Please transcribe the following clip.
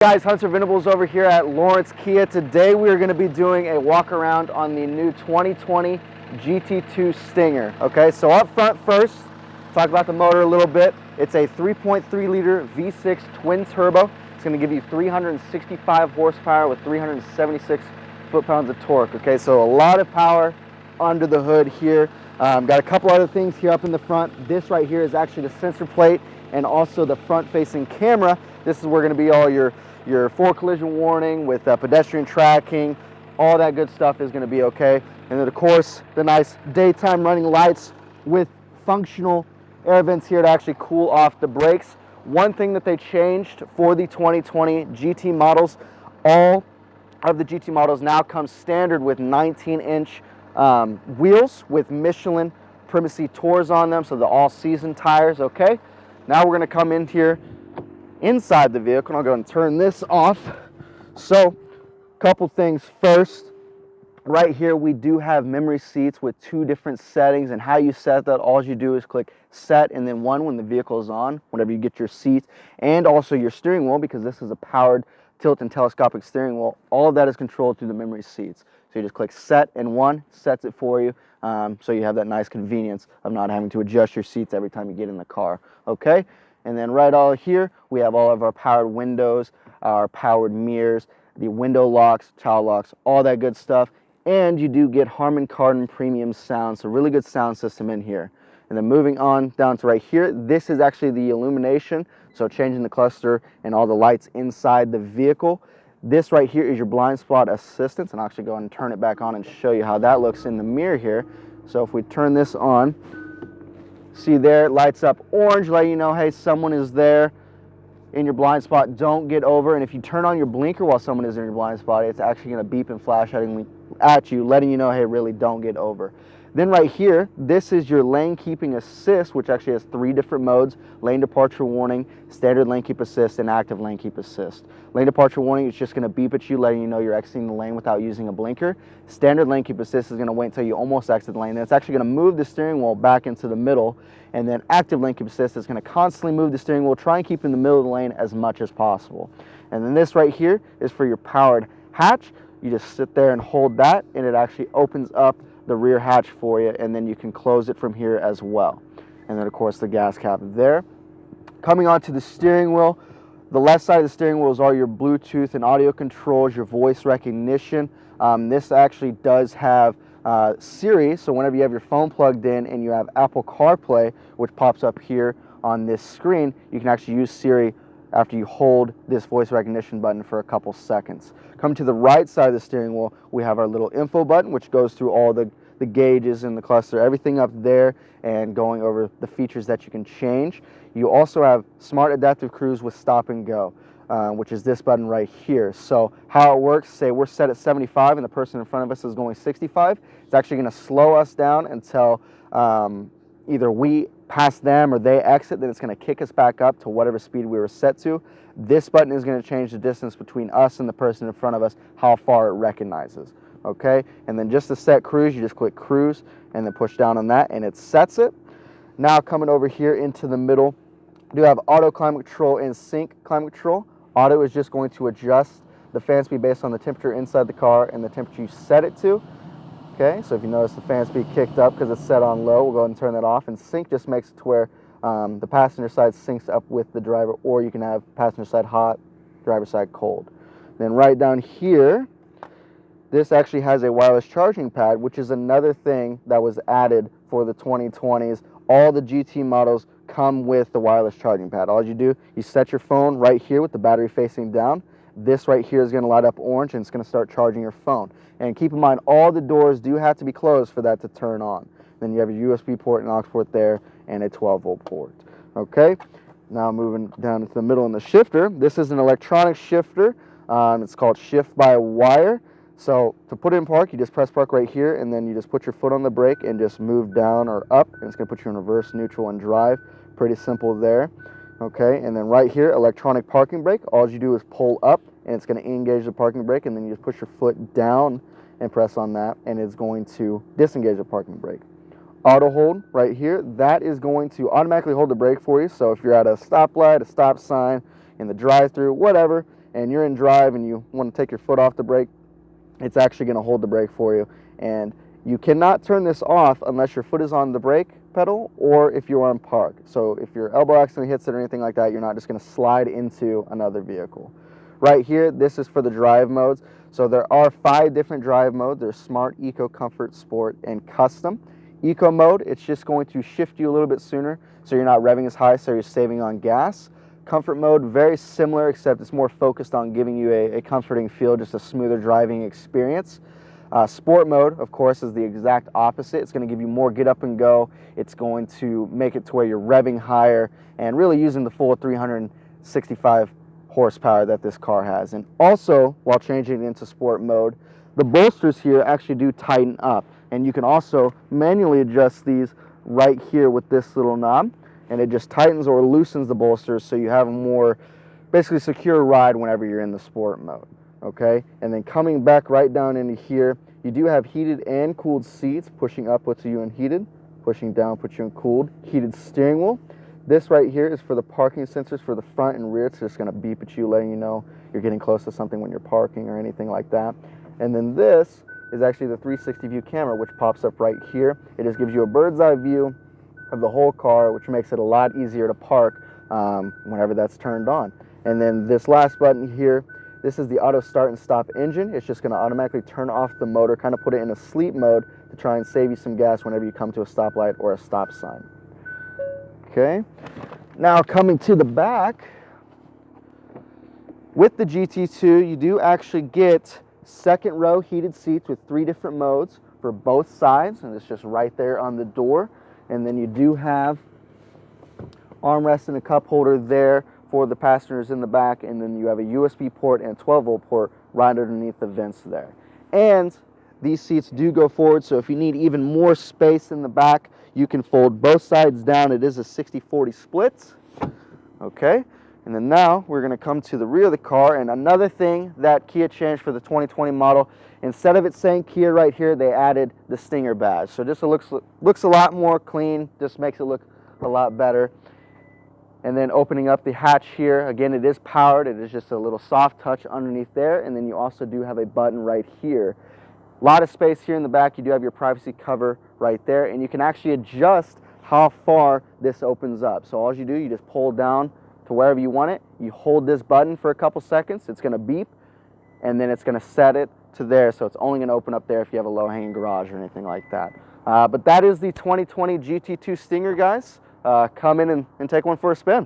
Guys, Hunter Venables over here at Lawrence Kia. Today we are going to be doing a walk around on the new 2020 GT2 Stinger. Okay, so up front first, talk about the motor a little bit. It's a 3.3 liter V6 twin turbo. It's going to give you 365 horsepower with 376 foot-pounds of torque. Okay, so a lot of power under the hood here. Got a couple other things here up in the front. This right here is actually the sensor plate and also the front-facing camera. This is where going to be all your full collision warning with pedestrian tracking. All that good stuff is going to be okay. And then of course the nice daytime running lights with functional air vents here to actually cool off the brakes. One thing that they changed for the 2020 GT models, all of the GT models now come standard with 19-inch wheels with Michelin Primacy Tours on them, so the all-season tires. Okay, now we're going to come in here inside the vehicle, and I'll go and turn this off. So, couple things first. Right here we do have memory seats with two different settings, and how you set that, all you do is click set and then one when the vehicle is on, whenever you get your seats, and also your steering wheel, because this is a powered tilt and telescopic steering wheel. All of that is controlled through the memory seats. So you just click set and one, sets it for you, so you have that nice convenience of not having to adjust your seats every time you get in the car. Okay. And then right all here, we have all of our powered windows, our powered mirrors, the window locks, child locks, all that good stuff. And you do get Harman Kardon premium sound, so really good sound system in here. And then moving on down to right here, this is actually the illumination, so changing the cluster and all the lights inside the vehicle. This right here is your blind spot assistance, and I'll actually go ahead and turn it back on and show you how that looks in the mirror here. So if we turn this on, see there, it lights up orange, letting you know, hey, someone is there in your blind spot, don't get over. And if you turn on your blinker while someone is in your blind spot, it's actually going to beep and flash at you, letting you know, hey, really, don't get over. Then right here, this is your lane keeping assist, which actually has three different modes: lane departure warning, standard lane keep assist, and active lane keep assist. Lane departure warning is just going to beep at you, letting you know you're exiting the lane without using a blinker. Standard lane keep assist is going to wait until you almost exit the lane. Then it's actually going to move the steering wheel back into the middle. And then active lane keep assist is going to constantly move the steering wheel, try and keep in the middle of the lane as much as possible. And then this right here is for your powered hatch. You just sit there and hold that, and it actually opens up the rear hatch for you, and then you can close it from here as well. And then of course the gas cap there. Coming onto the steering wheel, the left side of the steering wheel is all your Bluetooth and audio controls, your voice recognition. This actually does have Siri, so whenever you have your phone plugged in and you have Apple CarPlay, which pops up here on this screen, you can actually use Siri after you hold this voice recognition button for a couple seconds. Coming to the right side of the steering wheel, we have our little info button, which goes through all the gauges in the cluster, everything up there, and going over the features that you can change. You also have Smart Adaptive Cruise with Stop and Go, which is this button right here. So how it works, say we're set at 75 and the person in front of us is going 65, it's actually going to slow us down until either we pass them or they exit, then it's going to kick us back up to whatever speed we were set to. This button is going to change the distance between us and the person in front of us, how far it recognizes. Okay, and then just to set cruise, you just click cruise and then push down on that and it sets it. Now coming over here into the middle, we do have auto climate control and sync climate control. Auto is just going to adjust the fan speed based on the temperature inside the car and the temperature you set it to. Okay, so if you notice the fan speed kicked up because it's set on low, we'll go ahead and turn that off. And sync just makes it to where the passenger side syncs up with the driver, or you can have passenger side hot, driver side cold. Then right down here, this actually has a wireless charging pad, which is another thing that was added for the 2020s. All the GT models come with the wireless charging pad. All you do, you set your phone right here with the battery facing down. This right here is going to light up orange and it's going to start charging your phone. And keep in mind, all the doors do have to be closed for that to turn on. Then you have your USB port and aux port there and a 12-volt port. Okay, now moving down into the middle in the shifter. This is an electronic shifter. It's called Shift by Wire. So to put it in park, you just press park right here, and then you just put your foot on the brake and just move down or up, and it's going to put you in reverse, neutral, and drive. Pretty simple there. Okay, and then right here, electronic parking brake. All you do is pull up, and it's going to engage the parking brake, and then you just push your foot down and press on that, and it's going to disengage the parking brake. Auto hold right here, that is going to automatically hold the brake for you. So if you're at a stoplight, a stop sign, in the drive-through, whatever, and you're in drive and you want to take your foot off the brake, it's actually going to hold the brake for you. And you cannot turn this off unless your foot is on the brake pedal or if you're on park. So if your elbow accidentally hits it or anything like that, you're not just going to slide into another vehicle. Right here, this is for the drive modes. So there are 5 different drive modes. There's Smart, Eco, Comfort, Sport, and Custom. Eco mode, it's just going to shift you a little bit sooner, so you're not revving as high, so you're saving on gas. Comfort mode, very similar, except it's more focused on giving you a comforting feel, just a smoother driving experience. Sport mode, of course, is the exact opposite. It's going to give you more get up and go. It's going to make it to where you're revving higher and really using the full 365 horsepower that this car has. And also, while changing it into sport mode, the bolsters here actually do tighten up, and you can also manually adjust these right here with this little knob, and it just tightens or loosens the bolsters so you have a more basically secure ride whenever you're in the sport mode. Okay, and then coming back right down into here, you do have heated and cooled seats. Pushing up puts you in heated, pushing down puts you in cooled. Heated steering wheel. This right here is for the parking sensors for the front and rear. It's just going to beep at you, letting you know you're getting close to something when you're parking or anything like that. And then this is actually the 360 view camera, which pops up right here. It just gives you a bird's eye view of the whole car, which makes it a lot easier to park whenever that's turned on. And then this last button here, this is the auto start and stop engine. It's just going to automatically turn off the motor, kind of put it in a sleep mode to try and save you some gas whenever you come to a stoplight or a stop sign. Okay, now coming to the back, with the GT2, you do actually get second row heated seats with 3 different modes for both sides, and it's just right there on the door. And then you do have armrest and a cup holder there for the passengers in the back, and then you have a USB port and a 12-volt port right underneath the vents there. And these seats do go forward, so if you need even more space in the back, you can fold both sides down. It is a 60-40 split. Okay, and then now we're going to come to the rear of the car, and another thing that Kia changed for the 2020 model, instead of it saying Kia right here, they added the Stinger badge. So just looks a lot more clean, just makes it look a lot better. And then opening up the hatch here, again, it is powered. It is just a little soft touch underneath there. And then you also do have a button right here. A lot of space here in the back. You do have your privacy cover right there. And you can actually adjust how far this opens up. So all you do, you just pull down to wherever you want it. You hold this button for a couple seconds. It's going to beep. And then it's going to set it to there. So it's only going to open up there if you have a low-hanging garage or anything like that. But that is the 2020 GT2 Stinger, guys. Come in and take one for a spin.